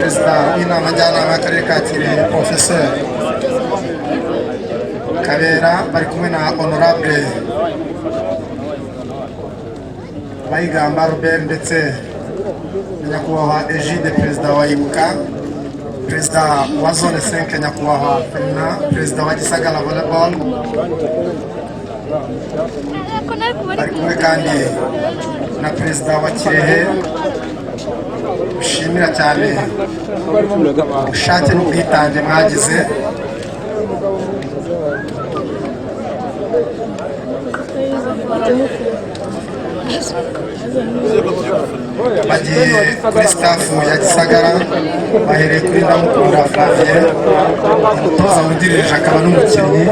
Perezida w'inama njyanama y'akarere ka Kirehe Professeur Kabera bari kumwe na Honorable Bayigamba Robert ndetse na nyakubahwa Egide perezida wa Ibuka, perezida wa zone 5 nyakubahwa Ferina, perezida wa Gisagara Volleyball, bari kumwe kandi na perezida wa Kirehe. Shimira cyane ubushake n'ubwitange mwagize bagiye kuri staff ya Gisagara, bahereye kuri Ndamukunda Flavien, umutoza wungirije akaba n'umukinnyi.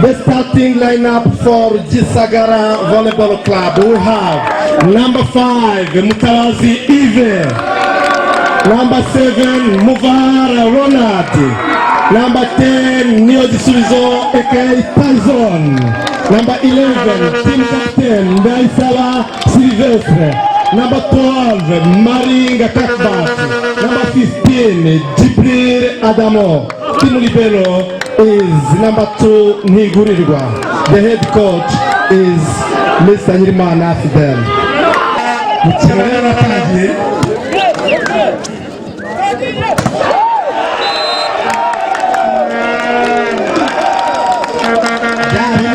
The starting lineup for Gisagara Volleyball Club. We have number 5, Mutawazi Ive. Number 7, Muvara Ronald. Number 10, Neo Gisubizo aka Tyson. Number 11, team captain Ndaisala Silvestre. Number 12, Maringa Kakbat. Number 15, Jibril Adamo. Team libero is number 2, Nigurirwa. The head coach is Mr. Nyirimana Fidel. Mukirera kagiye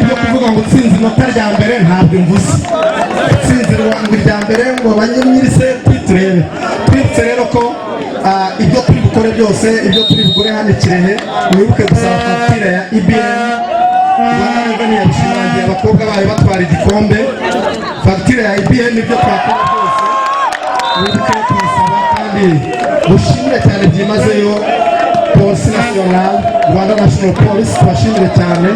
yo kuvuga ngo tsinzi inota rya mbere ntabwo mvuze. Tsinzi rya mbere ngo abanyamirise twitse rero ko ibyo turi gukora byose, ibyo turi bugure hano Kirehe, mwibuke gusaba fagitire ya IBM. Baraga ntiyabishimangiye abakobwa bari batwara igikombe. Fagitire ya IBM ibyo twakora byose mwibuke kuyisaba, kandi mushimire cyane byimazeyo Polisi National, Rwanda National Police, tubashimire cyane.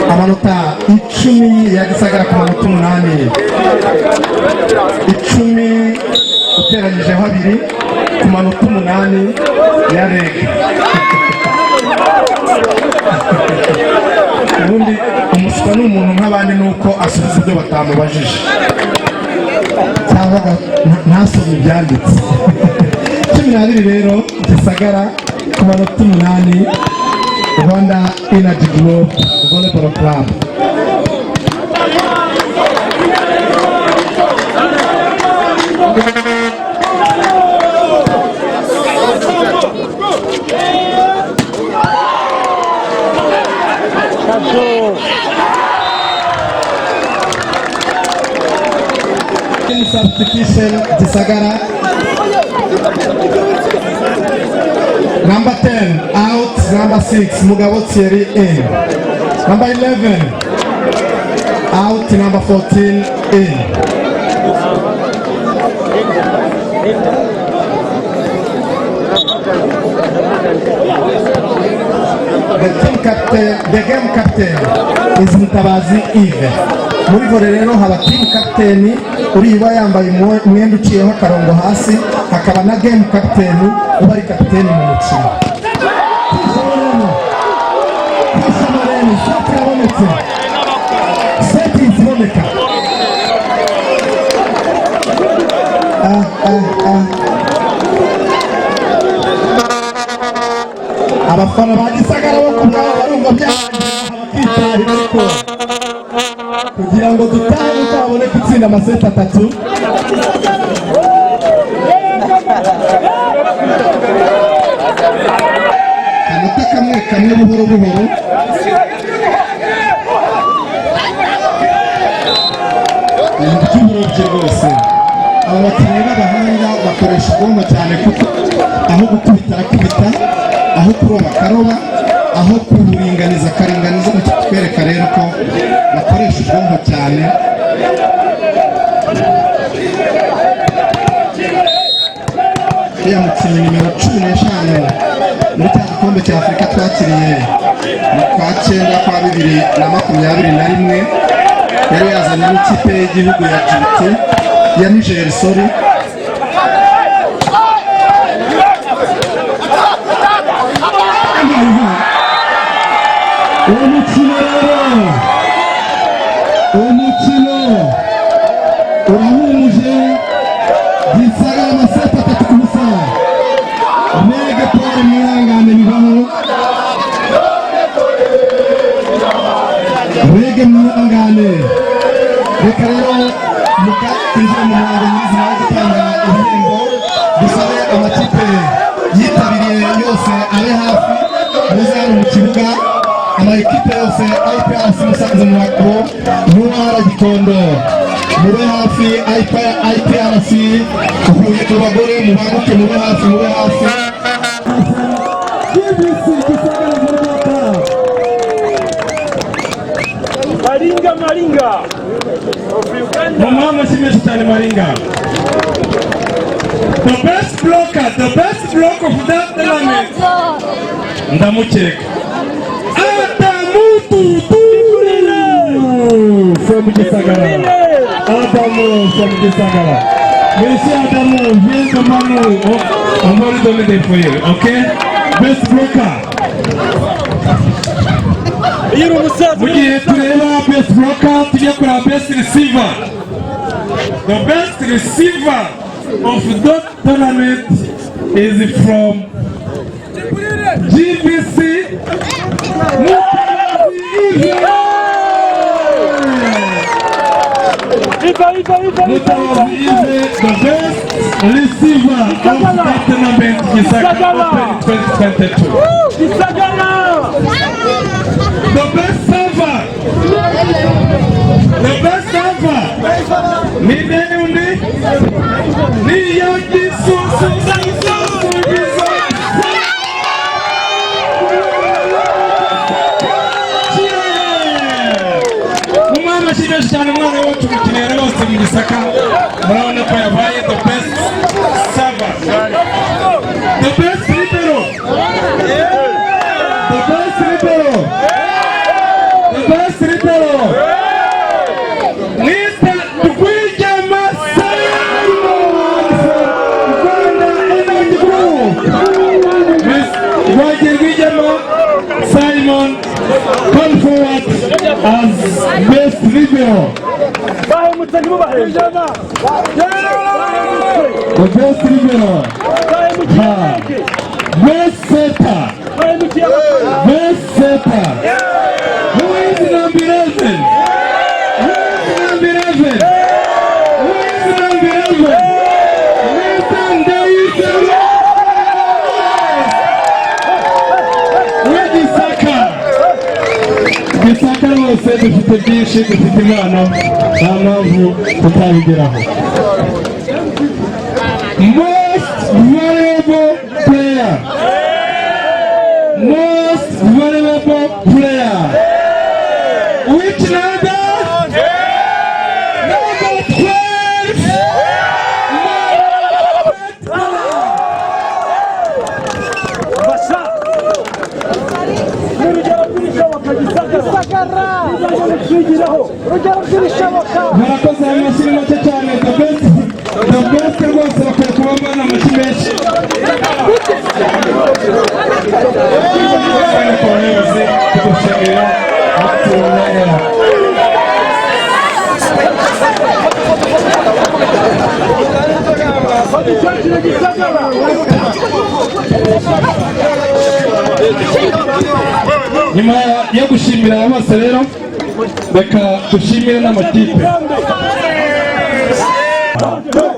Amanota 10 ya Gisagara ku manota 8. 10 uteranyijeho 2 ku manota 8 ya REG. Ubundi umuswa n'umuntu nk'abandi nuko asubiza ibyo batamubajije cyangwa ntasome ibyanditse. 12 rero Gisagara ku manota 8, Rwanda Energy Group Volleyball Club. In substitution, Gisagara. Number 10, out. Number 6, Mugabo Thierry in. Number 11, out. Number 14, in. The team captain, the game captain is Mutawazi Ive. Muri vore rero haba team captain uriba yambaye umwenda uciyeho akarongo hasi, hakaba na game captain uba ari captain mu mukino. Seti Ziboneka. abafana ba Gisagara bo kumva barumva byarangiye ko kugira ngo dutahe tutabone gutsinda amaseti 3 kanota kamwe buhoro buhoro iby'uburobyi rwose aba bakinnyi b'abahanga bakoresha ubwonko cyane kuko aho gukubita arakubita aho kuroba akaroba aho kuburinganiza akaringaniza twereka rero ko bakoresha ubwonko cyane uriya mukinnyi nimero 15 muri cya gikombe cya Afurika twakiriye mu kwa 9 kwa 2021 yari yazanye n'ikipe y'igihugu ya Djibouti ya Niger sorry umukino urahumuje Gisagara amaseti 3 ku busa Mege Paul mwihangane bibaho Mege mwihangane reka rero mugatinjira mu muhango mwiza wo gutanga ibihembo dusabe amakipe yitabiriye yose abe hafi muze hano mu kibuga amakipe yose IPRC Musanze Mwakro Ntwara Gikondo mube hafi IPRC Huye ku bagore mubanguke mube hafi Maringa Mama Shimeshi cyane Maringa. The best blocker of that tournament ndamukeka Adamu Tutulina from Gisagara. Monsieur Adamu, viens comment on va lui donner des feuilles, ok? Best blocker. Mugihe tureba best blocker tujya kureba best receiver. The best receiver of that tournament is from GBC Mutawazi Ive, the best receiver of that tournament Gisagara Open 2022. The best server ni nani undi ni Yaki Susu umwana shimeshi cyane umwana wacu mukinera bose mu Gisaka murabona ko yabaye the best server the best libero Mr. Rwigema Simon from Rwanda Energy Group. Mr. Rwigema Simon come forward as best libero. The best libero. Best setter. Who is number 11? Gisaka bose dufite byinshi dufite impano nta mpamvu tutabigeraho. Most valuable player. Which number? Number 12. Murakoze amashyi make cyane the best rwose bakwiye kuba mbana amashyi menshi. Tugushimira atumenyera. nyuma yo gushimira aba bose rero reka dushimire n'amakipe.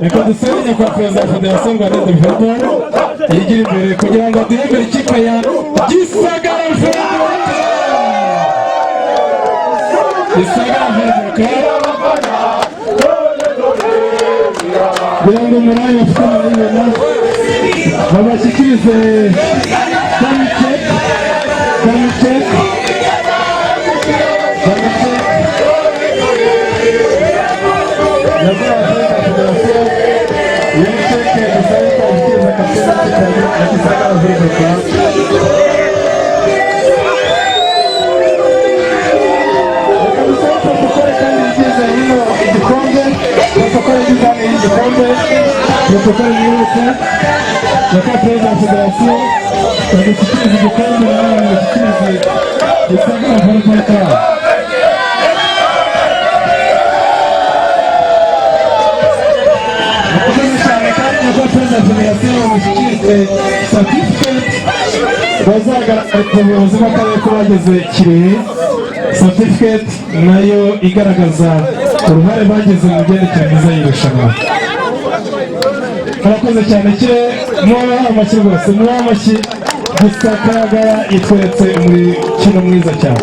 Reka dusenge nyakubahwa perezida wa federasiyo rwanda volleyball yigira imbere kugira ngo duhembere ikipe ya Gisagara Volleyball Club. Gisagara Volleyball Club kugira ngo umurari bafite amayibona babashyikirize protokole nyeupe ya perezida wa federasiyo bagushyikiriza igikombe nawe bagushyikirize Gisagara Volleyball Club. Nakomeze cyane kandi nyakubahwa perezida wa federasiyo bagushyikirize certificate bazagaragara ku buyobozi bw'akarere ko bageze Kirehe, certificate nayo igaragaza uruhare bagize mu byerekeye myiza y'irushanwa. Murakoze cyane Kirehe, mubahe amashyi rwose, mubahe amashyi. Gisagara yitweretse muri kino mwiza cyane.